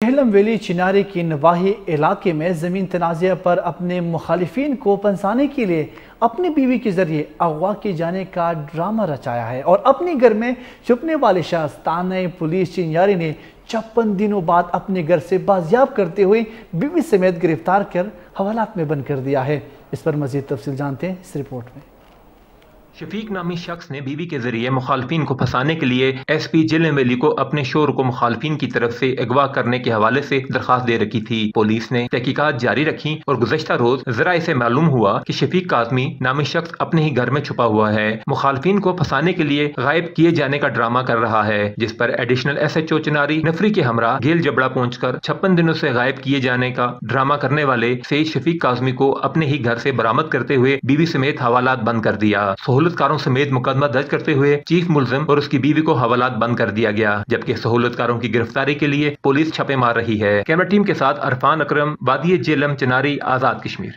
Jhelum valley Chinari की नवाही इलाके में ज़मीन तनाज़े पर अपने मुखालिफिन को फंसाने के लिए अपनी बीवी के जरिए अगवा किए जाने का ड्रामा रचाया है और अपने घर में छुपने वाले शख्स ताने पुलिस चिनारी ने 56 दिनों बाद अपने घर से बाजियाब करते हुए बीवी समेत गिरफ्तार कर हवालात में बंद कर दिया है। इस पर मजीद तफसील जानते हैं इस रिपोर्ट में। शफीक नामी शख्स ने बीवी के जरिए मुखालफिन को फंसाने के लिए SP झेलम वैली को अपने शोर को मुखालफिन की तरफ से अगवा करने के हवाले से दरखास्त दे रखी थी। पुलिस ने तहकीकात जारी रखी और गुज़श्ता रोज जराए से मालूम हुआ कि शफीक काज़मी नामी शख्स अपने ही घर में छुपा हुआ है, मुखालफिन को फंसाने के लिए गायब किए जाने का ड्रामा कर रहा है, जिस पर एडिशनल SHO चिनारी नफरी के हमरा गेल जबड़ा पहुंचकर 56 दिनों से गायब किए जाने का ड्रामा करने वाले सईद शफीक काज़मी को अपने ही घर से बरामद करते हुए बीवी समेत हवालात बंद कर दिया। सहूलतकारों समेत मुकदमा दर्ज करते हुए चीफ मुलजिम और उसकी बीवी को हवालात बंद कर दिया गया, जबकि सहूलतकारों की गिरफ्तारी के लिए पुलिस छापे मार रही है। कैमरा टीम के साथ अरफान अकरम, वादी झेलम, चिनारी, आजाद कश्मीर।